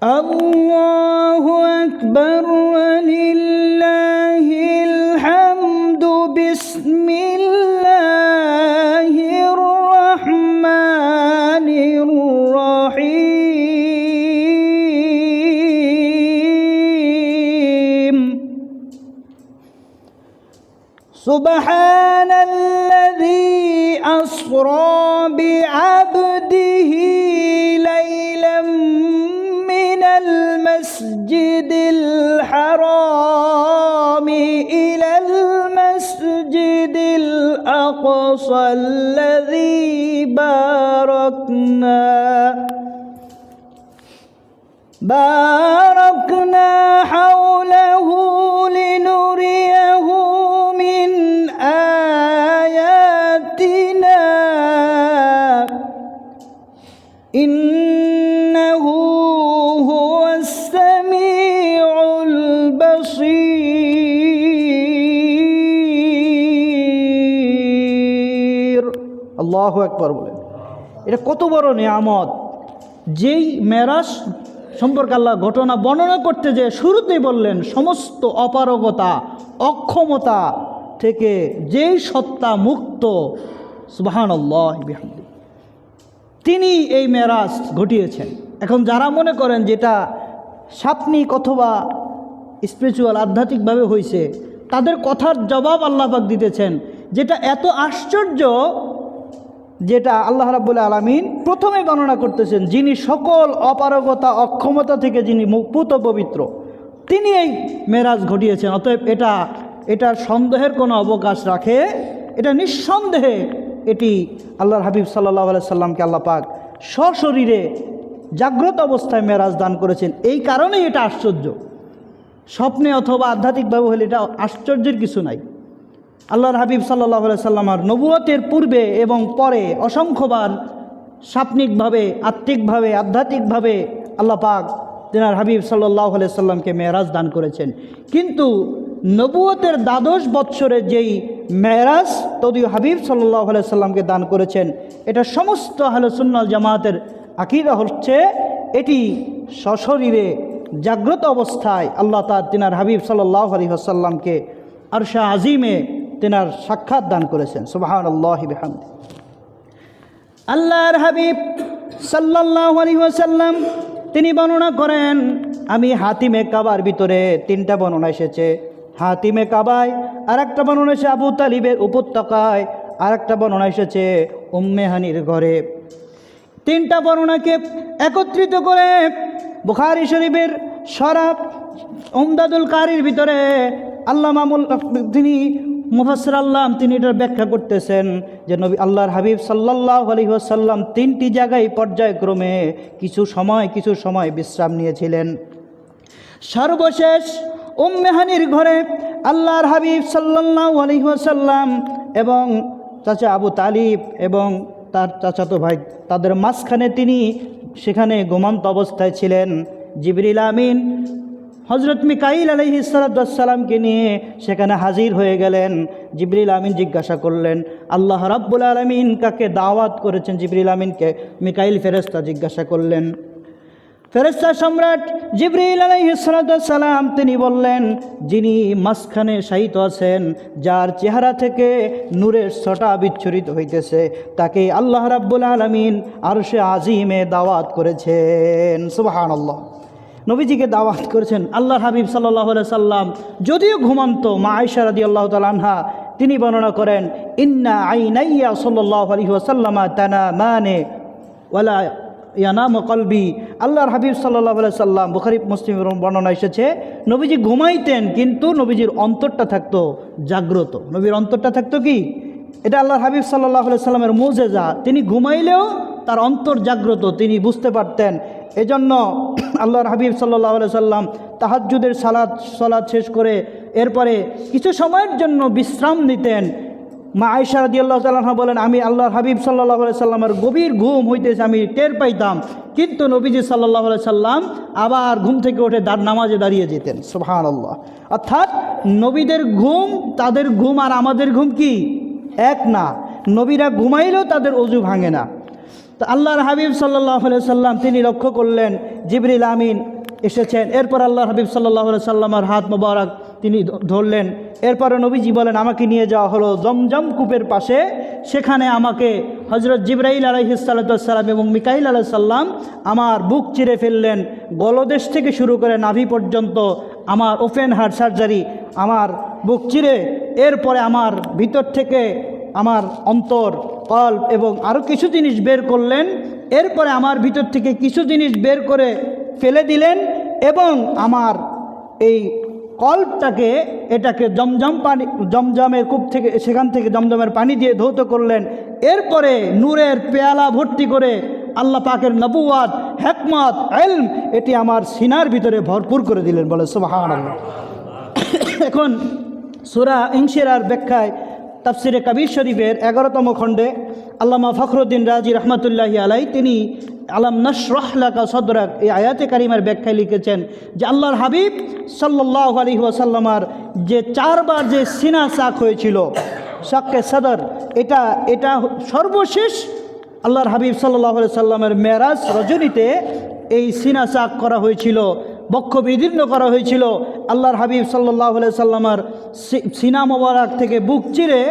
আল্লাহু আকবার ওয়ালিল্লাহিল হামদু বিসমিল্লাহির রহমানির রহিম সুবহানাল্লাযী আসরা বিআবদিহি লাইলাম মিনাল মাসজিদিল হারামি ইলাল মাসজিদিল আকসাল্লাযী বারাকনা হাওলাহু লিনুরিয়াহু মিন আয়াতিনা ইন্নাহু হুয়াস সামিউল বাসীর। আল্লাহু আকবার বলেন। এটা কত বড় নিয়ামত! যেই মেরাজ সম্পর্কে আল্লাহ ঘটনা বর্ণনা করতে যে শুরুতেই বললেন সমস্ত অপারগতা অক্ষমতা থেকে যেই সত্তা মুক্ত, সুবহানাল্লাহ বিহামদি, তিনি এই মেরাজ ঘটিয়েছেন। এখন যারা মনে করেন যেটা সাপনিক অথবা স্পিরিচুয়াল আধ্যাত্মিকভাবে হয়েছে, তাদের কথার জবাব আল্লাহ পাক দিতেছেন, যেটা এত আশ্চর্য, যেটা আল্লাহ রাব্বুল আলামিন প্রথমে বর্ণনা করতেছেন, যিনি সকল অপারগতা অক্ষমতা থেকে যিনি মুক্ত পবিত্র, তিনি এই মেরাজ ঘটিয়েছেন। অতএব এটার সন্দেহের কোনো অবকাশ রাখে, এটা নিঃসন্দেহে এটি আল্লাহর হাবিব সাল্লাল্লাহু আলাইহি সাল্লামকে আল্লাহ পাক সশরীরে জাগ্রত অবস্থায় মেরাজ দান করেছেন। এই কারণেই এটা আশ্চর্য। স্বপ্নে অথবা আধ্যাত্মিকভাবে হলে এটা আশ্চর্যের কিছু নাই। আল্লাহর হাবিব সাল্লাল্লাহু আলাইহি সাল্লামের নবুয়তের পূর্বে এবং পরে অসংখ্যবার সাপনিকভাবে আত্মিকভাবে আধ্যাত্মিকভাবে আল্লাহ পাক তেনার হাবিব সাল্লাল্লাহু আলাইহি সাল্লামকে মেরাজ দান করেছেন। কিন্তু নবুয়তের 12 বৎসরে যেই মেরাজ তদীয় হাবিব সাল্লাল্লাহু আলাইহি সাল্লামকে দান করেছেন, এটা সমস্ত আহলে সুন্নাত জামাতের আকীদা হচ্ছে এটি সশরীরে জাগ্রত অবস্থায় আল্লাহ তাআলা তেনার হাবিব সাল্লাল্লাহু আলাইহি ওয়াসাল্লামকে আরশে আজিমে তেনার সাক্ষাৎ দান করেছেন। সুবহানাল্লাহি বিহামদি। আল্লাহর হাবিব সাল্লাল্লাহু আলাইহি ওয়াসাল্লাম তিনি বর্ণনা করেন, আমি হাতিমে কাবার ভিতরে 3টা বর্ণনা এসেছে, হাতিমে কাবায়, আর একটা বর্ণনা এসেছে আবু তালিবের উপত্যকায়, আর একটা বর্ণনা এসেছে উম্মে হানির ঘরে। 3টা বর্ণনাকে একত্রিত করে বুখারী শরীফের শরাফ উমদাতুল কারির ভিতরে আল্লামা তিনি মুফাসসির আল্লাহ তিনি এটার ব্যাখ্যা করতেছেন যে নবী আল্লাহর হাবিব সাল্লাল্লাহু আলাইহি ওয়াসাল্লাম 3টি জায়গায় পর্যায়ক্রমে কিছু সময় বিশ্রাম নিয়েছিলেন। সর্বশেষ উম্মে হানির ঘরে আল্লাহর হাবিব সাল্লাল্লাহু আলাইহি ওয়াসাল্লাম এবং চাচা আবু তালিব এবং তার চাচাতো ভাই, তাদের মাঝখানে তিনি সেখানে ঘুমন্ত অবস্থায় ছিলেন। জিবরিল আমিন হযরত মিকাইল আলাইহিস সালামকে নিয়ে সেখানে হাজির হয়ে গেলেন। জিবরিল আমিন জিজ্ঞাসা করলেন, আল্লাহ রাব্বুল আলামিন কাকে দাওয়াত করেছেন? জিবরিল আমিনকে মিকাইল ফেরেশতা জিজ্ঞাসা করলেন। ফেরেশতা সম্রাট জিবরিল আলাইহিস সালাম তিনি বললেন, যিনি মাঝখানে শায়িত আছেন, যার চেহারা থেকে নূরের ছটা বিচ্ছুরিত হইতেছে, তাকে আল্লাহ রাব্বুল আলামিন আরশে আজিমে দাওয়াত করেছেন। সুবহানাল্লাহ। নবীজিকে দাওয়াত করেছেন আল্লাহর হাবিব সাল্লাল্লাহু আলাইহি সাল্লাম যদিও ঘুমন্ত। মা আয়েশা রাদিয়াল্লাহু তাআলা আনহা তিনি বর্ণনা করেন, ইন্না আইনাইয়া সাল্লাল্লাহু আলাইহি ওয়াসাল্লামা তানামানে ওয়ালা ইয়ানামু কলবি। আল্লাহর হাবিব সাল্লাল্লাহু আলাইহি সাল্লাম, বুখারী মুসলিমের বর্ণনা এসেছে, নবীজি ঘুমাইতেন কিন্তু নবীজির অন্তরটা থাকতো জাগ্রত। নবীর অন্তরটা থাকতো কি? এটা আল্লাহর হাবিব সাল্লাল্লাহু আলাইহি সাল্লামের মুজিজা। তিনি ঘুমাইলেও তার অন্তর জাগ্রত, তিনি বুঝতে পারতেন। এজন্য আল্লাহর হাবিব সাল্লাল্লাহু আলাইহি সাল্লাম তাহাজ্জুদের সালাত শেষ করে এরপরে কিছু সময়ের জন্য বিশ্রাম নিতেন। মা আয়েশা রাদিয়াল্লাহু তাআলা আনহা বলেন, আমি আল্লাহর হাবিব সাল্লাল্লাহু আলাইহি সাল্লামের গভীর ঘুম হইতেছে আমি টের পাইতাম, কিন্তু নবীজি সাল্লাল্লাহু আলাইহি সাল্লাম আবার ঘুম থেকে উঠে নামাজে দাঁড়িয়ে যেতেন। সুবহানাল্লাহ। অর্থাৎ নবীদের ঘুম, তাদের ঘুম আর আমাদের ঘুম কি এক না। নবীরা ঘুমাইলেও তাদের অজু ভাঙে না। তো আল্লাহর হাবিব সাল্লাল্লাহু আলাইহি সাল্লাম তিনি লক্ষ্য করলেন জিবরিল আমিন এসেছেন। এরপর আল্লাহর হাবিব সাল্লাল্লাহু আলাইহি সাল্লামের হাত মোবারক তিনি ধরলেন। এরপরে নবীজি বলেন আমাকে নিয়ে যাওয়া হলো জমজম কূপের পাশে। সেখানে আমাকে হযরত জিবরাইল আলাইহিস সালাতু ওয়াস সালাম এবং মিকাইল আলাইহিস সালাম আমার বুক চিরে ফেললেন, গলদেশ থেকে শুরু করে নাভি পর্যন্ত আমার ওপেন হার্ট সার্জারি, আমার বুক চিরে এরপরে আমার ভিতর থেকে আমার অন্তর, কল্প এবং আরও কিছু জিনিস বের করলেন। এরপরে আমার ভিতর থেকে কিছু জিনিস বের করে ফেলে দিলেন এবং আমার এই কল্পটাকে এটাকে জমজমের কূপ থেকে সেখান থেকে জমজমের পানি দিয়ে ধৌত করলেন। এরপরে নূরের পেয়ালা ভর্তি করে আল্লাহ পাকের নবুয়াত, হিকমত, ইলম এটি আমার সিনার ভিতরে ভরপুর করে দিলেন। বলে সুবহানাল্লাহ। এখন সূরা ইনশিরার ব্যাখ্যায় তাফসিরে কবির শরীফের 11তম খণ্ডে আল্লামা ফখরুদ্দিন রাজি রহমতুল্লাহি আলাই তিনি আলাম নাশরাহ লাকা সদরাক এই আয়াতে কারিমার ব্যাখ্যায় লিখেছেন যে আল্লাহর হাবিব সাল্লাল্লাহু আলাইহি ওয়াসাল্লামার যে 4 বার যে সিনা সাক হয়েছিল, শাক্কে সদর, এটা সর্বশেষ আল্লাহর হাবিব সাল্লাল্লাহু আলাইহি সাল্লামের মেরাজ রজনীতে এই সিনা সাক করা হয়েছিল, বক্ষ বিদীর্ণ করা হয়েছিল। আল্লাহর হাবিব সাল্লাল্লাহু আলাইহি সাল্লামার সিনা মোবারক থেকে বুক চিরে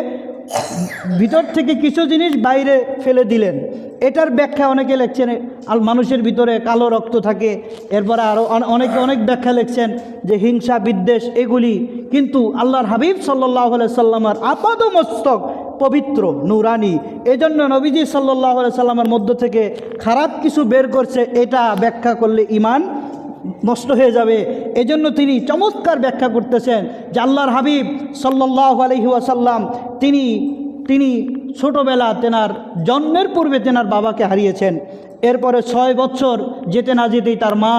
ভিতর থেকে কিছু জিনিস বাইরে ফেলে দিলেন। এটার ব্যাখ্যা অনেকে লিখছেন মানুষের ভিতরে কালো রক্ত থাকে, এরপরে আরও অনেক ব্যাখ্যা লিখছেন যে হিংসা বিদ্বেষ এগুলি, কিন্তু আল্লাহর হাবিব সাল্লাল্লাহু আলাইহি সাল্লামার আপাদ মস্তক পবিত্র নুরানি, এজন্য নবীজি সাল্লাল্লাহু আলাইহি সাল্লামের মধ্য থেকে খারাপ কিছু বের করছে, এটা ব্যাখ্যা করলে ঈমান নষ্ট হয়ে যাবে। এজন্য তিনি চমৎকার ব্যাখ্যা করতেছেন যে আল্লাহর হাবিব সাল্লাল্লাহু আলাইহি ওয়াসাল্লাম তিনি ছোটোবেলা তেনার জন্মের পূর্বে তেনার বাবাকে হারিয়েছেন। এরপরে 6 বছর যেতে না যেতেই তার মা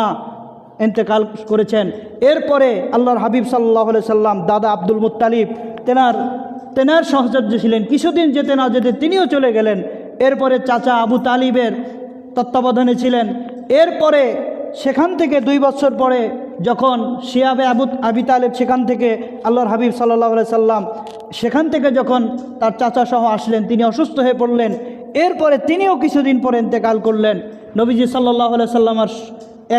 ইন্তেকাল করেছেন। এরপরে আল্লাহর হাবিব সাল্লাল্লাহু আলাইহি সাল্লাম দাদা আব্দুল মুত্তালিব তেনার সহচর্য ছিলেন, কিছুদিন যেতে না যেতে তিনিও চলে গেলেন। এরপরে চাচা আবু তালিবের তত্ত্বাবধানে ছিলেন। এরপরে সেখান থেকে 2 বছর পরে যখন শিয়াবে আবি তালেব সেখান থেকে আল্লাহর হাবিব সাল্লাল্লাহু আলাইহি সাল্লাম সেখান থেকে যখন তার চাচা সহ আসলেন, তিনি অসুস্থ হয়ে পড়লেন। এরপরে তিনিও কিছুদিন পরে ইন্তেকাল করলেন। নবীজি সাল্লাল্লাহু আলাইহি সাল্লামের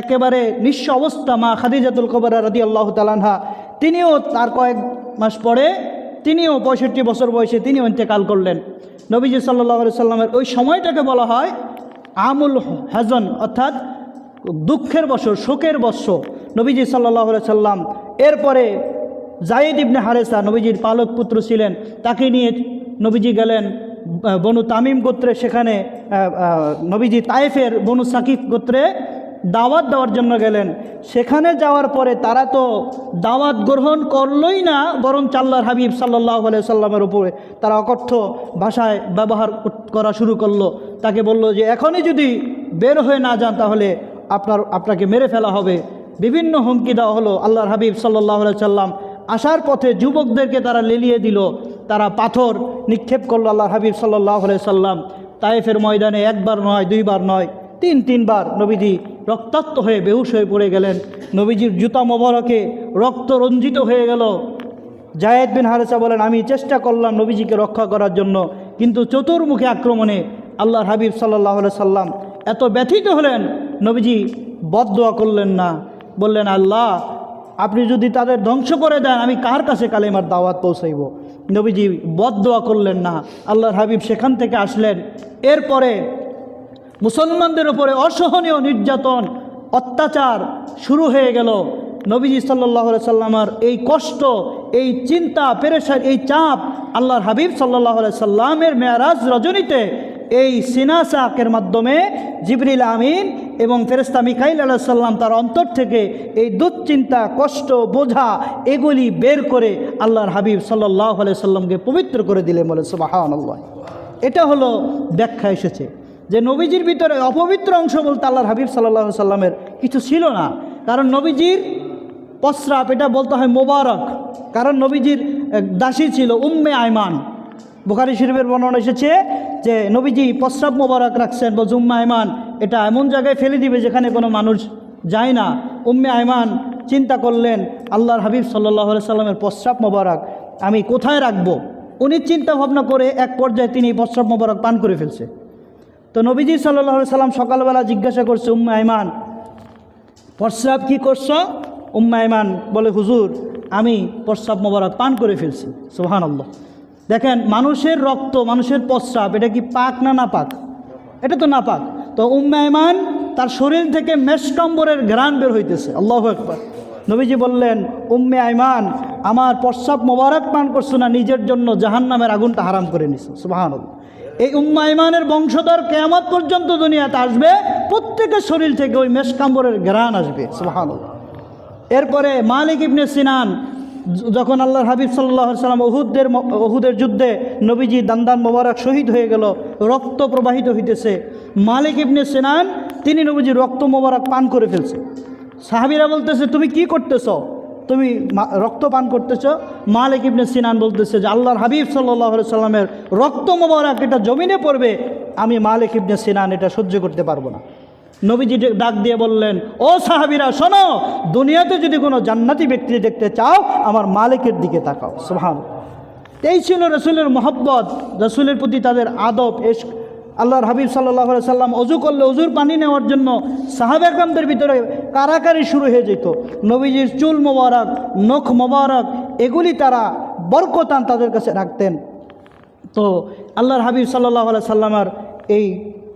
একেবারে নিঃস্ব অবস্থা মা খাদিজাতুল কুবরা রাদিয়াল্লাহু তাআলা আনহা, তিনিও তার কয়েক মাস পরে তিনিও 65 বছর বয়সে তিনিও ইন্তেকাল করলেন। নবীজি সাল্লাল্লাহু আলাইহি সাল্লামের ওই সময়টাকে বলা হয় আমুল হাজন, অর্থাৎ দুঃখের বছর, শোকের বৎসর নবীজি সাল্লাল্লাহু আলাইহি সাল্লাম। এরপরে যায়েদ ইবনে হারেসা নবীজির পালক পুত্র ছিলেন, তাকে নিয়ে নবীজি গেলেন বনু তামিম গোত্রে। সেখানে নবীজি তায়েফের বনু সাকিফ গোত্রে দাওয়াত দেওয়ার জন্য গেলেন। সেখানে যাওয়ার পরে তারা তো দাওয়াত গ্রহণ করলই না, বরং আল্লাহর হাবিব সাল্লাল্লাহু আলাইহি সাল্লামের উপরে তারা অকথ্য ভাষায় ব্যবহার করা শুরু করলো। তাকে বলল যে এখনই যদি বের হয়ে না যান তাহলে আপনাকে মেরে ফেলা হবে। বিভিন্ন হুমকি দেওয়া হলো। আল্লাহর হাবিব সাল্লাল্লাহু আলাইহি সাল্লাম আসার পথে যুবকদেরকে তারা লেলিয়ে দিল, তারা পাথর নিক্ষেপ করলো আল্লাহর হাবিব সাল্লাল্লাহু আলাইহি সাল্লাম। তায়েফের ময়দানে 1 বার নয়, 2 বার নয়, 3 বার নবীজি রক্তাক্ত হয়ে বেহুশ হয়ে পড়ে গেলেন। নবীজির জুতা মোবারকে রক্ত রঞ্জিত হয়ে গেল। যায়েদ বিন হারেসা বলেন আমি চেষ্টা করলাম নবীজিকে রক্ষা করার জন্য, কিন্তু চতুর্মুখী আক্রমণে আল্লাহর হাবিব সাল্লাল্লাহু আলাইহি সাল্লাম এত ব্যথিত হলেন, নবীজি বদদোয়া করলেন না, বললেন আল্লাহ আপনি যদি তাদের ধ্বংস করে দেন আমি কার কাছে কালেমার দাওয়াত পৌঁছাইব। নবীজি বদদোয়া করলেন না। আল্লাহর হাবিব সেখান থেকে আসলেন। এরপরে মুসলমানদের উপরে অসহনীয় নির্যাতন, অত্যাচার শুরু হয়ে গেল। নবীজি সাল্লাল্লাহু আলাইহি সাল্লামের এই কষ্ট, এই চিন্তা, পেরেশান, এই চাপ আল্লাহর হাবিব সাল্লাল্লাহু আলাইহি সাল্লামের মেরাজ রজনীতে এই সিনাসাকের মাধ্যমে জিবরিল আমিন এবং ফেরেশতা মিকাইল আলাইহিস সালাম তার অন্তর থেকে এই দুশ্চিন্তা, কষ্ট, বোঝা এগুলি বের করে আল্লাহর হাবিব সাল্লাল্লাহু আলাইহি সাল্লামকে পবিত্র করে দিলেন। বলে সুবহানাল্লাহ। এটা হলো ব্যাখ্যা এসেছে যে নবীজির ভিতরে অপবিত্র অংশ বলতে আল্লাহর হাবিব সাল্লাল্লাহু আলাইহি সাল্লামের কিছু ছিল না। কারণ নবীজির প্রস্রাব এটা বলতে হয় মোবারক, কারণ নবীজির দাসী ছিল উম্মে আয়মান। বুখারী শরীফের বর্ণনা এসেছে যে নবীজি প্রস্রাব মোবারক রাখছেন, বলছে উম্মে আয়মান এটা এমন জায়গায় ফেলে দিবে যেখানে কোনো মানুষ যায় না। উম্মে আয়মান চিন্তা করলেন আল্লাহর হাবিব সাল্লাল্লাহু আলাইহি সাল্লামের প্রস্রাব মোবারক আমি কোথায় রাখবো। উনি চিন্তা ভাবনা করে এক পর্যায়ে তিনি প্রস্রাব মোবারক পান করে ফেলছে। তো নবীজি সাল্লাল্লাহু আলাইহি সাল্লাম সকালবেলা জিজ্ঞাসা করছে, উম্মে আইমান প্রস্রাব কি করছো? উম্মে আইমান বলে, হুজুর আমি প্রস্রাব মোবারক পান করে ফেলছি। সুবহানাল্লাহ। দেখেন, মানুষের রক্ত, মানুষের প্রস্রাব, এটা কি পাক না না পাক? এটা তো না পাক। তো উম্মে আইমান তার শরীর থেকে মেশকাম্বরের ঘ্রাণ বের হইতেছে। আল্লাহু আকবার। নবীজি বললেন, উম্মে আইমান আমার প্রস্রাব মোবারক পান করছো না, নিজের জন্য জাহান্নামের আগুনটা হারাম করে নিছো। সুবহানাল্লাহ। এই উম্মে আইমানের বংশধর কিয়ামত পর্যন্ত দুনিয়াতে আসবে, প্রত্যেকের শরীর থেকে ওই মেশকাম্বরের ঘ্রাণ আসবে। সুবহানাল্লাহ। এরপরে মালিক ইবনে সিনান, যখন আল্লাহর হাবিব সাল্লাল্লাহু আলাইহি সাল্লাম উহুদের যুদ্ধে নবীজি দান্দান মোবারক শহীদ হয়ে গেল, রক্ত প্রবাহিত হইতেছে, মালিক ইবনে সিনান তিনি নবীজির রক্ত মোবারক পান করে ফেলছে। সাহাবীরা বলতেছে, তুমি কি করতেছ? তুমি রক্ত পান করতেছ? মালিক ইবনে সিনান বলতেছে যে আল্লাহর হাবিব সাল্লাল্লাহু আলাইহি সাল্লামের রক্ত মোবারক এটা জমিনে পড়বে, আমি মালিক ইবনে সিনান এটা সহ্য করতে পারবো না। নবীজি ডাক দিয়ে বললেন, ও সাহাবীরা শোনো, দুনিয়াতে যদি কোনো জান্নাতি ব্যক্তি দেখতে চাও আমার মালিকের দিকে তাকাও। সুবহানাল্লাহ। এই ছিল রসুলের মহব্বত, রসুলের প্রতি তাদের আদব, ইশক। আল্লাহর হাবিব সাল্লাল্লাহু আলাইহি সাল্লাম অজু করলে অজুর পানি নেওয়ার জন্য সাহাবা একরামদের ভিতরে কারাকারি শুরু হয়ে যেত। নবীজির চুল মোবারক, নখ মোবারক এগুলি তারা বরকতান তাদের কাছে রাখতেন। তো আল্লাহর হাবিব সাল্লাল্লাহু আলাইহি সাল্লামের এই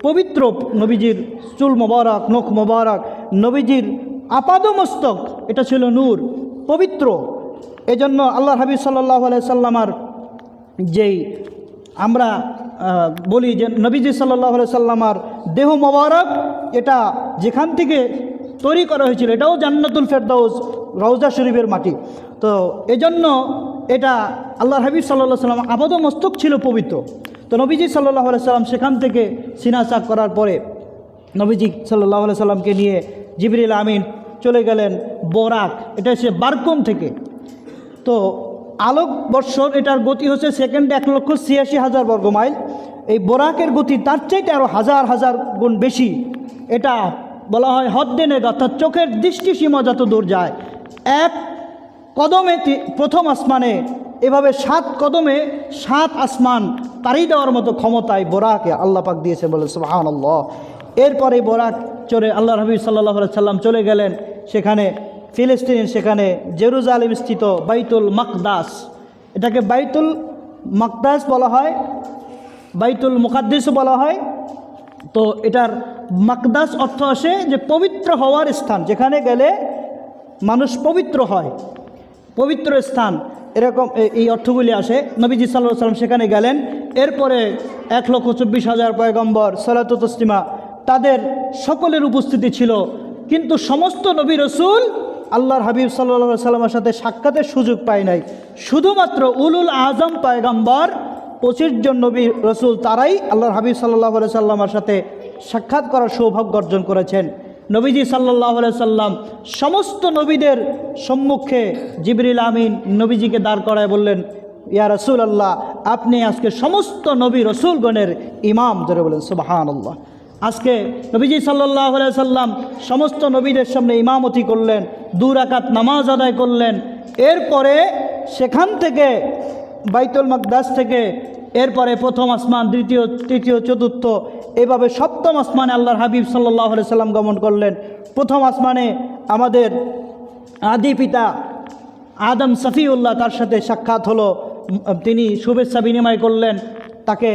পবিত্র নবীজির চুল মোবারক, নখ মোবারক, নবীজির আপাদমস্তক, এটা ছিল নূর, পবিত্র। এজন্য আল্লাহর হাবিব সাল্লাল্লাহু আলাইহি সাল্লামের যেই আমরা বলি যে নবীজি সাল্লাল্লাহু আলাইহি সাল্লামের দেহ মোবারক, এটা যেখান থেকে তৈরি করা হয়েছিল এটাও জান্নাতুল ফেরদাউস, রওজা শরীফের মাটি। তো এজন্য এটা আল্লাহর হাবিব সাল্লাল্লাহু আলাইহি সাল্লাম আপাদমস্তক ছিল পবিত্র। তো নবীজি সাল্লাল্লাহু আলাইহি সাল্লাম সেখান থেকে সিনা চাক করার পরে নবীজি সাল্লাল্লাহু আলাইহি সাল্লামকে নিয়ে জিবরিল আমিন চলে গেলেন বোরাক, এটা হচ্ছে বারকুম থেকে। তো আলোক বৎসর, এটার গতি হচ্ছে সেকেন্ডে 1,86,000 বর্গমাইল। এই বোরাকের গতি তার চাইতে আরও হাজার হাজার গুণ বেশি। এটা বলা হয় হদ্দেনেগ, অর্থাৎ চোখের দৃষ্টিসীমা যত দূর যায়। এক কদমে প্রথম আসমানে, এভাবে 7 কদমে 7 আসমান তাড়ি দেওয়ার মতো ক্ষমতায় বোরাকে আল্লাহ পাক দিয়েছে, বলে সুবহানাল্লাহ। এরপরে বোরাক চড়ে আল্লাহর হাবিব সাল্লাল্লাহু আলাইহি সাল্লাম চলে গেলেন সেখানে ফিলিস্তিনের, সেখানে জেরুজালেম স্থিত বাইতুল মাকদাস, এটাকে বাইতুল মাকদাস বলা হয়, বাইতুল মুকাদ্দিসও বলা হয়। তো এটার মাকদাস অর্থ আসে যে পবিত্র হওয়ার স্থান, যেখানে গেলে মানুষ পবিত্র হয়, পবিত্র স্থান, এরকম এই অর্থগুলি আসে। নবীজি সাল্লাল্লাহু আলাইহি সাল্লাম সেখানে গেলেন। এরপরে 1,24,000 পয়গম্বর সালাতু তাসলিমা তাদের সকলের উপস্থিতি ছিল, কিন্তু সমস্ত নবী রসুল আল্লাহর হাবিব সাল্লাল্লাহু আলাইহি সাল্লামের সাথে সাক্ষাতের সুযোগ পায় নাই। শুধুমাত্র উলুল আজম পয়গম্বর 25 জন নবী রসুল, তারাই আল্লাহর হাবিব সাল্লাল্লাহু আলাইহি সাল্লামের সাথে সাক্ষাৎ করার সৌভাগ্য অর্জন করেছেন। নবীজি সাল্লাল্লাহু আলাইহি সাল্লাম সমস্ত নবীদের সম্মুখে জিবরিল আমিন নবীজিকে দাঁড় করায় বললেন, ইয়া রাসূলুল্লাহ, আপনি আজকে সমস্ত নবী রসুলগণের ইমাম। ধরে বলেন সুবহানাল্লাহ। আজকে নবীজি সাল্লাল্লাহু আলাইহি সাল্লাম সমস্ত নবীদের সামনে ইমামতি করলেন, 2 রাকাত নামাজ আদায় করলেন। এরপরে সেখান থেকে বাইতুল মাকদাস থেকে এরপরে প্রথম আসমান, দ্বিতীয়, তৃতীয়, চতুর্থ, এভাবে সপ্তম আসমানে আল্লাহর হাবিব সাল্লাল্লাহু আলাইহি সাল্লাম গমন করলেন। প্রথম আসমানে আমাদের আদি পিতা আদম সফিউল্লাহ, তার সাথে সাক্ষাৎ হলো, তিনি শুভেচ্ছা বিনিময় করলেন, তাকে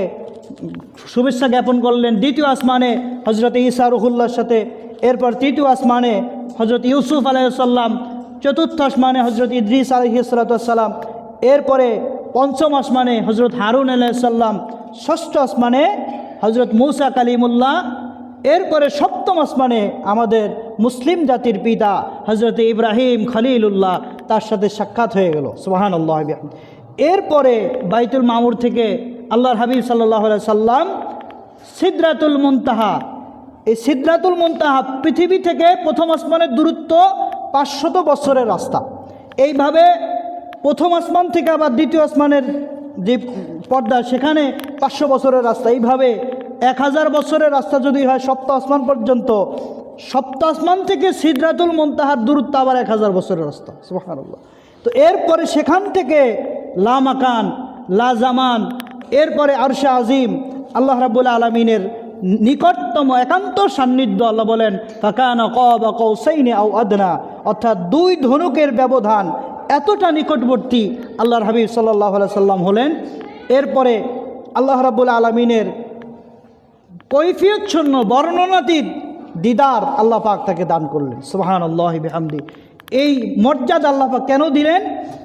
শুভেচ্ছা জ্ঞাপন করলেন। দ্বিতীয় আসমানে হজরত ঈসা রুহুল্লাহর সাথে, এরপর তৃতীয় আসমানে হজরত ইউসুফ আলাইহিস সালাম, চতুর্থ আসমানে হজরত ইদ্রিস আলাইহিস সালাম, এরপরে পঞ্চম আসমানে হজরত হারুন আলাইহিস সালাম, ষষ্ঠ আসমানে হজরত মুসা কালিমুল্লাহ, এরপরে সপ্তম আসমানে আমাদের মুসলিম জাতির পিতা হজরত ইব্রাহিম খলিলুল্লাহ, তার সাথে সাক্ষাৎ হয়ে গেল। সুবহানাল্লাহ। এরপরে বাইতুল মামুর থেকে আল্লাহর হাবিব সাল্লাল্লাহু আলাইহি সাল্লাম সিদরাতুল মুনতাহা, এই সিদরাতুল মুনতাহা পৃথিবী থেকে প্রথম আসমানের দূরত্ব 500 বছরের রাস্তা। এইভাবে প্রথম আসমান থেকে আবার দ্বিতীয় আসমানের যে পর্দা, সেখানে 500 বছরের রাস্তা। এইভাবে 1000 বছরের রাস্তা যদি হয় সপ্তম আসমান পর্যন্ত, সপ্তম আসমান থেকে সিদরাতুল মুনতাহার দূরত্ব আবার 1000 বছরের রাস্তা। সুবহানাল্লাহ। তো এরপরে সেখান থেকে লা মাকান, লা জামান, এরপরে আরশে আজিম, আল্লাহ রাব্বুল আলামিনের নিকটতম একান্ত সান্নিধ্য। আল্লাহ বলেন ফাকানা কাবা কাউসাইনি আও আদনা, অর্থাৎ দুই ধনুকের ব্যবধান এতটা নিকটবর্তী আল্লাহর হাবিব সাল্লাল্লাহু আলাইহি সাল্লাম হলেন। এরপরে আল্লাহ রাব্বুল আলামিনের কৈফিয়তশূন্য বর্ণনাতীত দিদার আল্লাহ পাক তাকে দান করলেন। সুবহানাল্লাহি বিহামদি। এই মর্যাদা আল্লাহ পাক কেন দিলেন?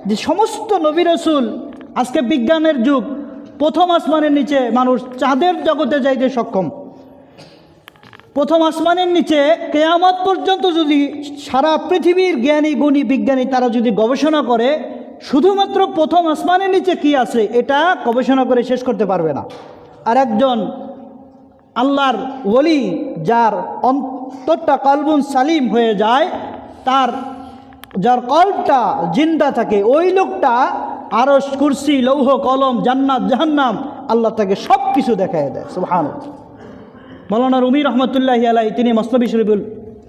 যে সমস্ত নবী রাসূল, আজকে বিজ্ঞানের যুগ, প্রথম আসমানের নিচে মানুষ চাঁদের জগতে যাইতে সক্ষম। প্রথম আসমানের নিচে কিয়ামত পর্যন্ত যদি সারা পৃথিবীর জ্ঞানী গুণী বিজ্ঞানী তারা যদি গবেষণা করে, শুধুমাত্র প্রথম আসমানের নিচে কি আছে এটা গবেষণা করে শেষ করতে পারবে না। আর একজন আল্লাহর ওলি যার অন্তরটা কলবুন সালিম হয়ে যায়, যার কলবটা জিন্দা থাকে, ওই লোকটা আরশ, কুরসি, লৌহ কলম, জান্নাত, জাহান্নাম আল্লাহ তাকে সব কিছু দেখায় দেয়। সুবহানাল্লাহ। মৌলানা রুমি রহমতুল্লাহি আলাইহি তিনি মসনবী শরীফে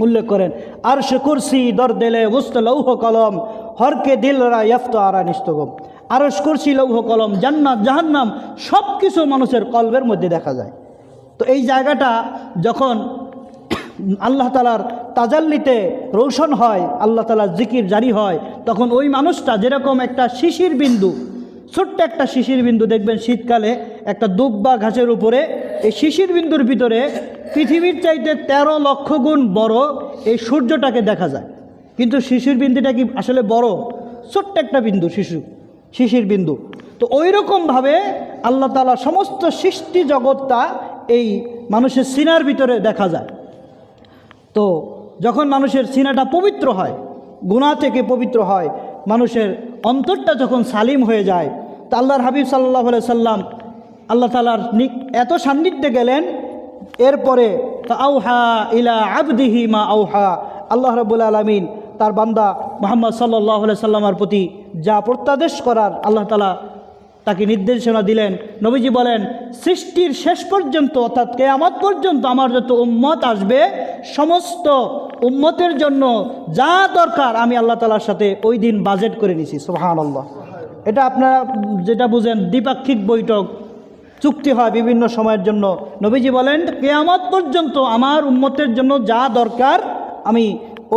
উল্লেখ করেন, আরশ, কুরসি দর দিলে উস্ত লৌহ কলম, হরকে দিলরা ইয়াফত আরা নিস্তগম। আরশ, কুরসি, লৌহ কলম, জান্নাত, জাহান্নাম সব কিছু মানুষের কলবের মধ্যে দেখা যায়। তো এই জায়গাটা যখন আল্লাহ তালার তাজাল্লিতে রৌশন হয়, আল্লাহ তালার জিকির জারি হয়, তখন ওই মানুষটা যেরকম একটা শিশির বিন্দু, ছোট্ট একটা শিশির বিন্দু দেখবেন শীতকালে একটা দুব বা ঘাসের উপরে, এই শিশির বিন্দুর ভিতরে পৃথিবীর চাইতে 13 লক্ষ গুণ বড় এই সূর্যটাকে দেখা যায়। কিন্তু শিশির বিন্দুটা কি আসলে বড়? ছোট্ট একটা বিন্দু, শিশির বিন্দু। তো ওই রকমভাবে আল্লাহ তাআলা সমস্ত সৃষ্টি জগৎটা এই মানুষের সিনার ভিতরে দেখা যায়। তো যখন মানুষের সিনাটা পবিত্র হয়, গুনাহ থেকে পবিত্র হয়, মানুষের অন্তরটা যখন সালিম হয়ে যায়, তা আল্লাহর হাবিব সাল্লাল্লাহু আলাইহি সাল্লাম আল্লাহ তাআলার এত সান্নিধ্যে গেলেন। এরপরে আউহা ইলা আবদিহি মা আউহা, আল্লাহ রাব্বুল আলামিন তার বান্দা মুহাম্মদ সাল্লাল্লাহু আলাইহি সাল্লামের প্রতি যা প্রত্যাদেশ করার আল্লাহ তাআলা তাকে নির্দেশনা দিলেন। নবীজি বলেন, সৃষ্টির শেষ পর্যন্ত অর্থাৎ কিয়ামত পর্যন্ত আমার যত উম্মত আসবে, সমস্ত উম্মতের জন্য যা দরকার আমি আল্লাহ তাআলার সাথে ওই দিন বাজেট করে নিছি। সুবহানাল্লাহ। এটা আপনারা যেটা বুঝেন দ্বিপাক্ষিক বৈঠক, চুক্তি হয় বিভিন্ন সময়ের জন্য। নবীজি বলেন, কিয়ামত পর্যন্ত আমার উম্মতের জন্য যা দরকার আমি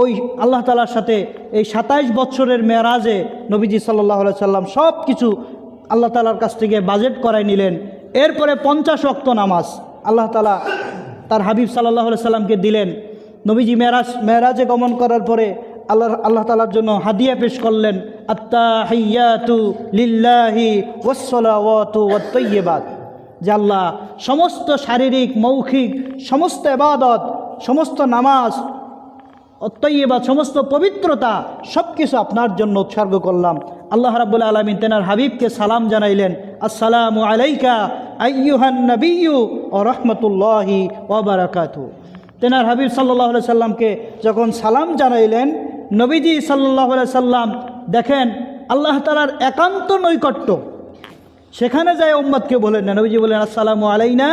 ওই আল্লাহ তাআলার সাথে এই 27 বছরের মেরাজে নবীজি সাল্লাল্লাহু আলাইহি সাল্লাম সব কিছু আল্লাহ তাআলার কাছ থেকে বাজেট করাই নিলেন। এরপরে 50 ওয়াক্ত নামাজ আল্লাহ তাআলা তার হাবিব সাল্লাল্লাহু আলাইহি সাল্লামকে দিলেন। নবীজি মেরাজে গমন করার পরে আল্লাহ তাআলার জন্য হাদিয়া পেশ করলেন, আত্তাহিয়াতু লিল্লাহি ওয়াসসালাওয়াতু ওয়াত-তাইয়্যিবাত, যে আল্লাহ সমস্ত শারীরিক, মৌখিক সমস্ত ইবাদত, সমস্ত নামাজ, অত্তাইয়্যিবাত সমস্ত পবিত্রতা সব কিছু আপনার জন্য উৎসর্গ করলাম। আল্লাহ রাব্বুল আলামিন তেনার হাবিবকে সালাম জানাইলেন, আসসালামু আলাইকা আইয়ুহান নাবিয়্যু ওয়া রাহমাতুল্লাহি ওয়া বারাকাতুহু। তেনার হাবিব সাল্লাল্লাহু আলাইহি সাল্লামকে যখন সালাম জানাইলেন, নবীজি সাল্লাল্লাহু আলাইহি সাল্লাম দেখেন আল্লাহ তাআলার একান্ত নৈকট্য, সেখানে যায় উম্মতকে বলেন না। নবীজি বলেন, আসসালামু আলাইনা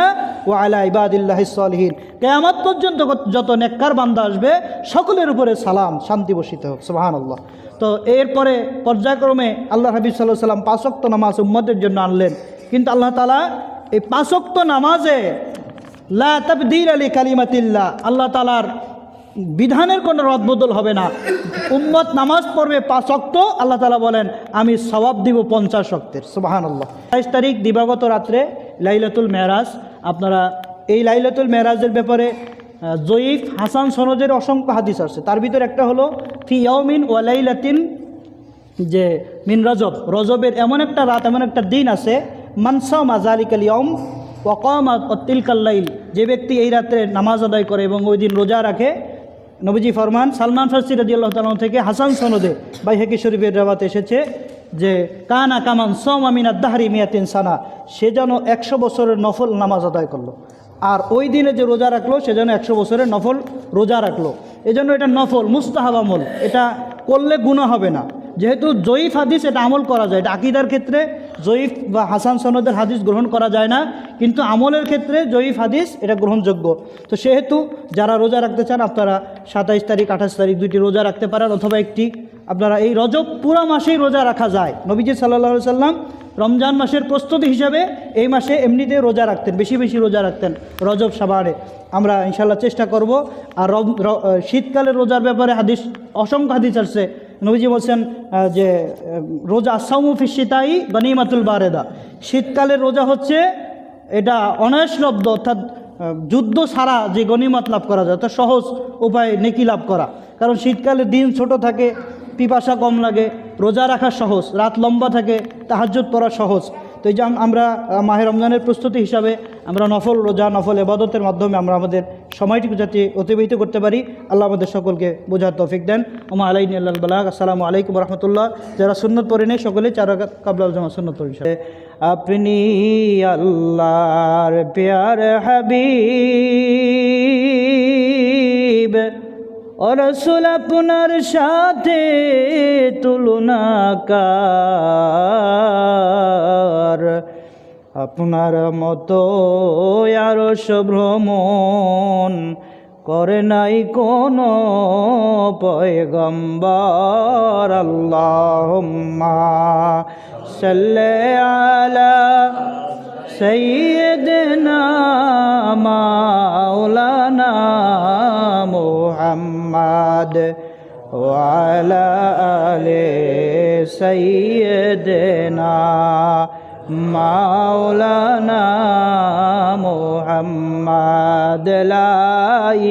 ওয়া আলা ইবাদিল্লাহিস সালিহিন, কিয়ামত পর্যন্ত যত নেককার বান্দা আসবে সকলের উপরে সালাম, শান্তি বর্ষিত হোক। সুবহানাল্লাহ। তো এরপরে পর্যায়ক্রমে আল্লাহ হাবিব সাল্লাল্লাহু আলাইহি সাল্লাম 5 ওয়াক্ত নামাজ উম্মতের জন্য আনলেন। কিন্তু আল্লাহ তাআলা এই 5 ওয়াক্ত নামাজে লা তাবদীলা লিকালিমাতিল্লাহ, আল্লাহ তাআলার বিধানের কোনো রদবদল হবে না। উম্মত নামাজ পড়বে 5 ওয়াক্ত, আল্লাহ তাআলা বলেন আমি সওয়াব দিব 50 ওয়াক্তের। সুবহানাল্লাহ। 22 তারিখ দিবাগত রাত্রে লাইলাতুল মেরাজ। আপনারা এই লাইলাতুল মেরাজের ব্যাপারে জয়ীফ হাসান সনদের অসংখ্য হাদিস আছে। তার ভিতরে একটা হলো ফি ইয়াউমিন ওয়া লাইলাতিন, যে মিন রজবের এমন একটা রাত, এমন একটা দিন আছে, মানসামা যালিকাল ইয়াউম ওয়া কামা তিলকাল লাইল, যে ব্যক্তি এই রাত্রে নামাজ আদায় করে এবং ওই দিন রোজা রাখে, নবীজি ফরমান, সালমান ফারসি রাদিয়াল্লাহু তাআলা থেকে হাসান সনদে বাইহাকি শরীফের রাওয়াতে এসেছে যে কানা কামান সামা মিনাদ দাহরি মিয়াতিন সানা, সে যেন 100 বছরের নফল নামাজ আদায় করলো। আর ওই দিনে যে রোজা রাখলো সে যেন 100 বছরের নফল রোজা রাখলো। এজন্য এটা নফল, মুস্তাহাব আমল, এটা করলে গুনাহ হবে না। যেহেতু জয়ীফ হাদিস এটা আমল করা যায়, এটা আকীদার ক্ষেত্রে জয়ীফ বা হাসান সনদের হাদিস গ্রহণ করা যায় না, কিন্তু আমলের ক্ষেত্রে জয়ীফ হাদিস এটা গ্রহণযোগ্য। তো সেহেতু যারা রোজা রাখতে চান আপনারা 27 তারিখ 28 তারিখ 2টি রোজা রাখতে পারেন, অথবা একটি। আপনারা এই রজব পুরা মাসেই রোজা রাখা যায়। নবীজি সাল্লাল্লাহু আলাইহি সাল্লাম রমজান মাসের প্রস্তুতি হিসাবে এই মাসে এমনিতে রোজা রাখতেন, বেশি বেশি রোজা রাখতেন রজব শাবানে। আমরা ইনশাল্লাহ চেষ্টা করব। আর শীতকালের রোজার ব্যাপারে হাদিস, অসংখ্য হাদিস আসছে। নবীজি বলছেন যে রোজা সাউমু ফি শীতাই গনিমাতুল বারেদা, শীতকালের রোজা হচ্ছে এটা অনায়াসলব্ধ, অর্থাৎ যুদ্ধ ছাড়া যে গনিমত লাভ করা যায়, অর্থাৎ সহজ উপায় নেকি লাভ করা। কারণ শীতকালে দিন ছোট থাকে, পিপাসা কম লাগে, রোজা রাখা সহজ, রাত লম্বা থাকে, তাহাজ্জুদ পড়া সহজ। তো এই যে আমরা মাহে রমজানের প্রস্তুতি হিসাবে আমরা নফল রোজা, নফল ইবাদতের মাধ্যমে আমরা আমাদের সময়টুকু যাতে অতিবাহিত করতে পারি, আল্লাহ আমাদের সকলকে বোঝার তৌফিক দেন। ওমা আলাইনি আল্লাল বালাগ। আসসালামু আলাইকুম রহমতুল্লাহ। যারা সুন্নত পড়ে নেই সকলে 4 রাকাত কাবলাল জামা সুন্নত পড়ি। আপনি আল্লাহর প্যার হাবিব ও রাসূল, আপনার সাথে তুলনা কার, আপনার মতো আরশ ভ্রমণ করে নাই কোনো পয়গম্বর। আল্লাহুম্মা সাল্লি আলা সাইয়্যিদিনা মাওলানা মুহাম্মদ ওয়া আলা আলি সাইয়্যিদিনা মাওলানা মুহাম্মদ। লা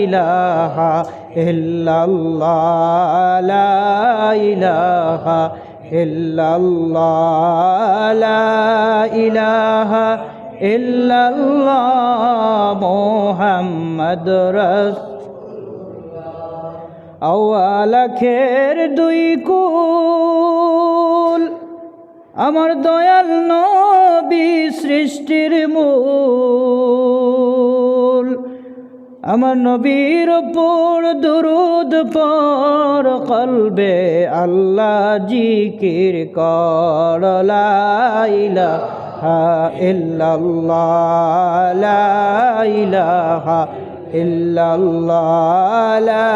ইলাহা ইল্লাল্লাহ, লা ইলাহা ইল্লাল্লাহ, লা ইলাহা ইল্লাল্লাহ মুহাম্মাদুর রাসূলুল্লাহ। আওয়ালাখের 2 কুল আমার দয়াল নবী সৃষ্টির মূল, আমার নবীর উপর দুরূদ পড়, কলবে আল্লাহ জিকির কর। লা ইলাহা ইল্লাল্লাহ, লা ইলাহা ইল্লাল্লাহ, লা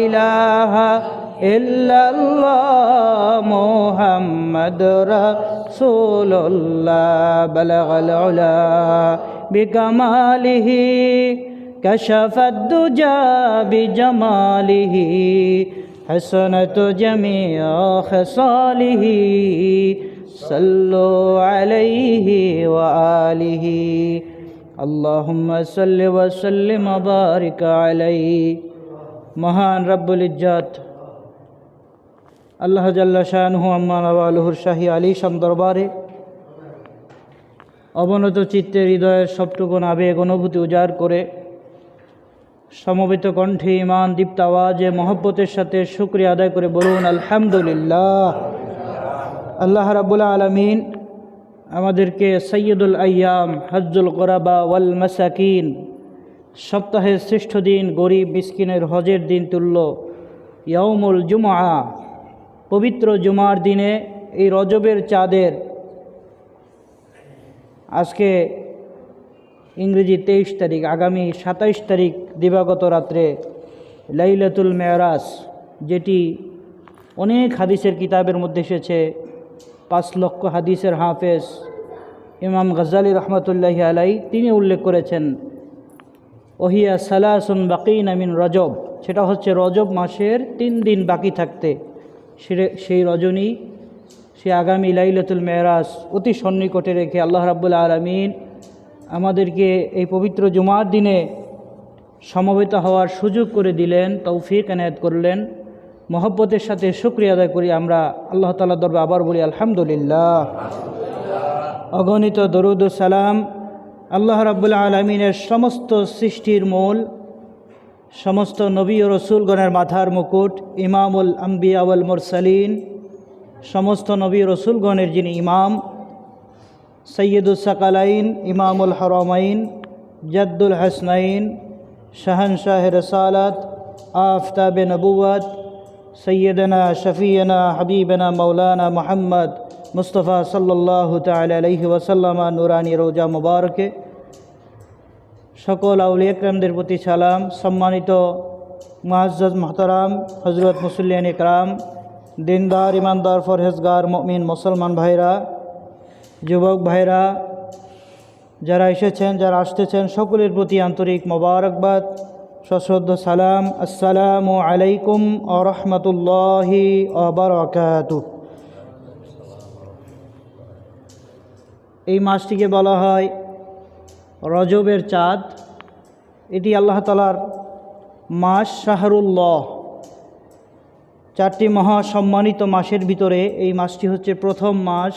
ইলাহা ইল্লাল্লাহ মুহাম্মাদুর রাসূলুল্লাহ। বালাগাল উলা বিকামালিহি কাশাফাদ দুজা বিজামালিহি, হাসানাতু জামিউ খাসালিহি, সাল্লু আলাইহি ওয়া আলিহি। আল্লাহুম্মা সাল্লি ওয়া সাল্লিম ওয়া বারিক আলাইহি। মহান রব্বুল ইজ্জত আল্লাহ জাল্লা শানুহু আম্মা নওয়ালুহুর শাহী আলীশান দরবারে অবনত চিত্তে হৃদয়ের সবটুকুন আবেগ অনুভূতি উজাড় করে সমবেত কণ্ঠে ইমান দীপ্ত আওয়াজে মহব্বতের সাথে শুকরিয়া আদায় করে বলুন আলহামদুলিল্লাহ। আল্লাহ রাব্বুল আলামিন আমাদেরকে সৈয়দুল আইয়াম, হজ্জুল গুরাবা ওয়াল মাসাকিন, সপ্তাহের শ্রেষ্ঠ দিন, গরিব মিসকিনের হজের দিন তুল্য ইয়াউমুল জুমআ, পবিত্র জুমার দিনে, এই রজবের চাঁদের, আজকে ইংরেজি 23 তারিখ, আগামী 27 তারিখ দিবাগত রাত্রে লাইলাতুল মেরাজ, যেটি অনেক হাদিসের কিতাবের মধ্যে এসেছে। 5 লক্ষ হাদিসের হাফেজ ইমাম গজ্জালি রহমতুল্লাহি আলাইহি তিনি উল্লেখ করেছেন, ওহিয়া সালাসুন বাকিনা মিন রজব, সেটা হচ্ছে রজব মাসের 3 দিন বাকি থাকতে সেই রজনী, সে আগামী লাইলাতুল মেরাজ অতি সন্নিকটে রেখে আল্লাহ রাব্বুল আলামিন আমাদেরকে এই পবিত্র জুমার দিনে সমবেত হওয়ার সুযোগ করে দিলেন, তৌফিক এনায়েত করলেন। মহব্বতের সাথে শুকরিয়া আদায় করি আমরা আল্লাহ তাআলার দরবারে, আবার বলি আলহামদুলিল্লাহ। অগণিত দরুদ ও সালাম আল্লাহ রাব্বুল আলামিনের সমস্ত সৃষ্টির মূল, সমস্ত নবী ও রসুলগণের মাথার মুকুট, ইমামুল আম্বিয়া ওয়াল মুরসালিন, সমস্ত নবী রসুলগণের যিনি ইমাম, সৈয়দুস সাকালাইন, ইমামুল হরমাইন, জাদ্দুল হাসনাইন, শাহনশাহ রসালাত, আফতাবে নবুয়ত, সৈয়দনা শফিয়না হাবিবনা মৌলানা মোহাম্মদ মুস্তফা সাল্লাল্লাহু তাআলা আলাইহি ওয়াসাল্লাম নুরানি রোজা মুবারকে সকল আউলিয়া ইকরামদের প্রতি সালাম। সম্মানিত মুআজ্জাজ মুহতারাম হযরত মুসল্লিয়ান ইকরাম, দিনদার ইমানদার ফরহেজগার মুমিন মুসলমান ভাইরা, যুবক ভাইরা যারা এসেছেন, যারা আসতেছেন, সকলের প্রতি আন্তরিক মোবারকবাদ, সশ্রদ্ধ সালাম। আসসালামু আলাইকুম ওয়া রাহমাতুল্লাহি ওয়া বারাকাতুহু। এই মাসটিকে বলা হয় রজবের চাঁদ। এটি আল্লাহ তাআলার মাস, শাহরুল্লাহ। 4টি মহাসম্মানিত মাসের ভিতরে এই মাসটি হচ্ছে প্রথম মাস।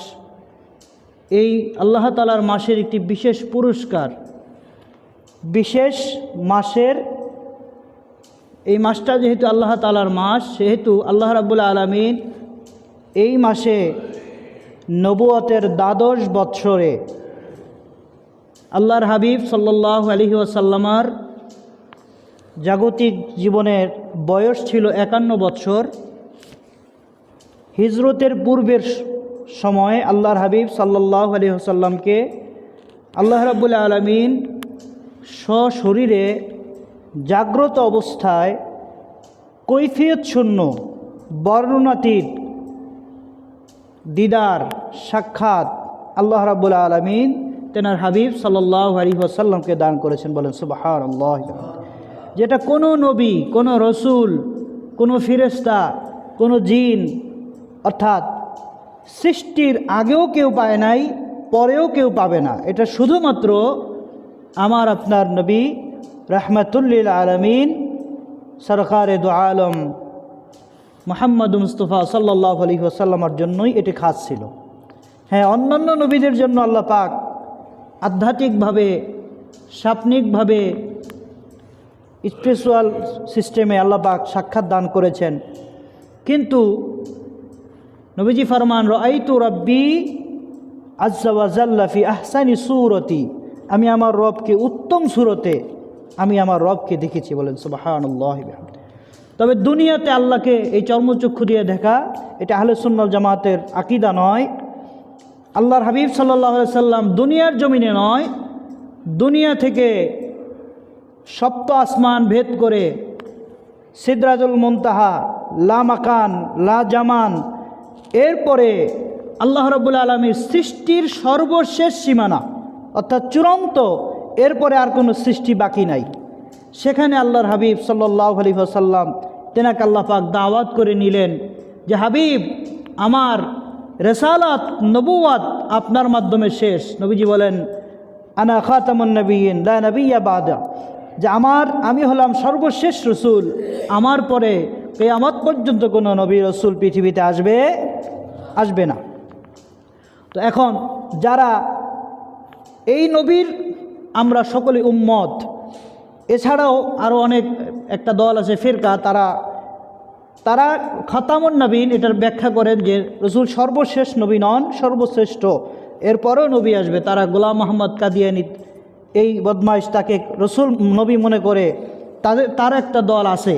এই আল্লাহ তাআলার মাসের একটি বিশেষ পুরস্কার, বিশেষ মাসের এই মাসটা যেহেতু আল্লাহ তাআলার মাস, সেহেতু আল্লাহ রাব্বুল আলামিন এই মাসে নবুয়তের 12 বৎসরে আল্লাহর হাবিব সাল্লাল্লাহু আলাইহি ওয়াসাল্লামার জাগতিক জীবনের বয়স ছিল 51 বৎসর। হিজরতের পূর্বের সময় আল্লাহর হাবিব সাল্লাল্লাহু আলাইহি ওয়াসাল্লামকে আল্লাহ রাব্বুল আলামিন সশরীরে জাগ্রত অবস্থায় কৈফিয়ত শূন্য, বর্ণনাতীত দিদার সাক্ষাৎ আল্লাহ রাব্বুল আলামিন তেনার হাবিব সাল্লাল্লাহু আলাইহি ওয়াসাল্লামকে দান করেছেন। বলেন সুবহানাল্লাহ। যেটা কোনো নবী, কোনো রসুল, কোনো ফেরেশতা, কোনো জিন, অর্থাৎ সৃষ্টির আগেও কেউ পায় নাই, পরেও কেউ পাবে না। এটা শুধুমাত্র আমার আপনার নবী রাহমাতুল লিল আলামিন সরকারে দু আলম মুহাম্মদ মুস্তাফা সাল্লাল্লাহু আলাইহি ওয়াসাল্লামের জন্যই এটি খাস ছিল। হ্যাঁ, অন্যান্য নবীদের জন্য আল্লাহ পাক আধ্যাত্মিকভাবে, সাপনিকভাবে, স্পিরিচুয়াল সিস্টেমে আল্লাহ পাক সাক্ষাৎ দান করেছেন। কিন্তু নবীজি ফরমান, রাআইতু রাব্বি আযজা ওয়া জাল্লা ফি আহসানি সূরতি, আমি আমার রবকে উত্তম সূরতে আমি আমার রবকে দেখেছি। বলেন সুবহানাল্লাহি বিহামদিহি। তবে দুনিয়াতে আল্লাহকে এই চর্মচক্ষু দিয়ে দেখা, এটা আহলে সুন্নাত জামাতের আকীদা নয়। আল্লাহর হাবিব সাল্লাল্লাহু আলাইহি সাল্লাম দুনিয়ার জমিনে নয়, দুনিয়া থেকে সপ্ত আসমান ভেদ করে সিদরাতুল মুনতাহা, লা মাকান, লা জামান, এরপরে আল্লাহ রাব্বুল আলামিন সৃষ্টির সর্বশেষ সীমানা অর্থাৎ চূড়ান্ত, এরপরে আর কোনো সৃষ্টি বাকি নাই। সেখানে আল্লাহর হাবিব সাল্লাল্লাহু আলাইহি ওয়াসাল্লাম তেনাকে আল্লাহ পাক দাওয়াত করে নিলেন যে, হাবিব, আমার রিসালাত, নবুয়াত আপনার মাধ্যমে শেষ। নবীজি বলেন, আনা খাতামুন নবিয়্যিন লা নাবিয়্যা বাদা, যে আমি হলাম সর্বশেষ রসুল, আমার পরে কিয়ামত পর্যন্ত কোনো নবী রসুল পৃথিবীতে আসবে না। তো এখন যারা এই নবীর আমরা সকলে উম্মত, এছাড়াও আরও অনেক একটা দল আছে ফিরকা, তারা খাতামুন নবীন এটার ব্যাখ্যা করেন যে রসুল সর্বশেষ নবী নন, সর্বশ্রেষ্ঠ, এরপরেও নবী আসবে। তারা গোলাম মোহাম্মদ কাদিয়ানি, এই বদমাইশ, তাকে রসুল নবী মনে করে তার একটা দল আছে,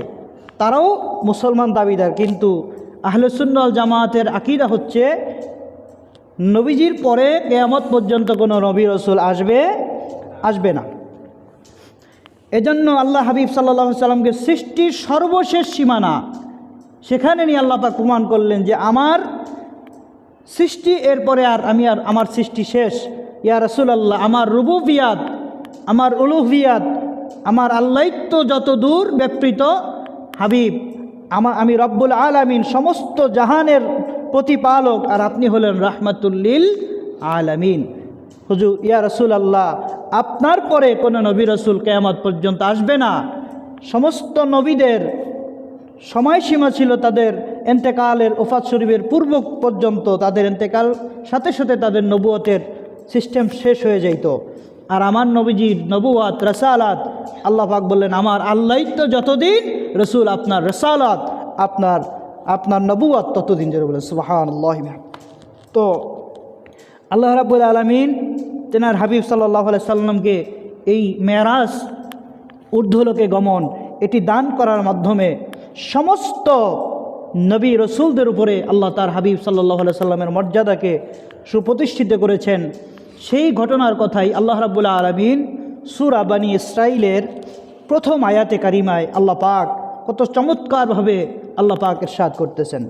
তারাও মুসলমান দাবিদার। কিন্তু আহলে সুন্নাত ওয়াল জামাতের আকীদা হচ্ছে নবীজির পরে কিয়ামত পর্যন্ত কোনো নবী রসুল আসবে না। এজন্য আল্লাহ হাবিব সাল্লাল্লাহু আলাইহি সাল্লামকে সৃষ্টির সর্বশেষ সীমানা, সেখানে নিয়ে আল্লাহ পাক প্রমাণ করলেন যে আমার সৃষ্টি, এরপরে আমার সৃষ্টি শেষ। ইয়া রাসূলুল্লাহ, আমার রুবুবিয়াত, আমার উলুহিয়াত, আমার আল্লাহত্ব যত দূর ব্যাপৃত, হাবিব আমি রব্বুল আলামিন, সমস্ত জাহানের প্রতিপালক, আর আপনি হলেন রাহমাতুল লিল আলামিন। হুজুর, ইয়া রাসূলুল্লাহ, আপনার পরে কোনো নবী রসুল কিয়ামত পর্যন্ত আসবে না। সমস্ত নবীদের সময়সীমা ছিল তাদের ইন্তেকালের, ওফাত শরীফের পূর্ব পর্যন্ত, তাদের ইন্তেকাল সাথে সাথে তাদের নবুয়তের সিস্টেম শেষ হয়ে যাইত। আর আমার নবীজির নবুয়াত, রিসালাত, আল্লাহ পাক বললেন, আমার আল্লাহত্ব যতদিন, রসুল আপনার রিসালাত, আপনার নবুয়াত ততদিন। যারা বলেন সুবহানাল্লাহ। তো আল্লাহ রাব্বুল আলামিন তেনার হাবিব সাল্লাল্লাহু আলাইহি সাল্লামকে এই মেরাজ, ঊর্ধ্বলোকে গমন, এটি দান করার মাধ্যমে সমস্ত নবী রসুলদের উপরে আল্লাহ তার হাবিব সাল্লাল্লাহু আলাইহি সাল্লামের মর্যাদাকে সুপ্রতিষ্ঠিত করেছেন। সেই ঘটনার কথাই আল্লাহ রাব্বুল আলামিন সূরা বনী ইসরাঈলের প্রথম আয়াতে কারিমায় আল্লাহ পাক কত চমৎকারভাবে আল্লাহ পাক ইরশাদ করতেছেন।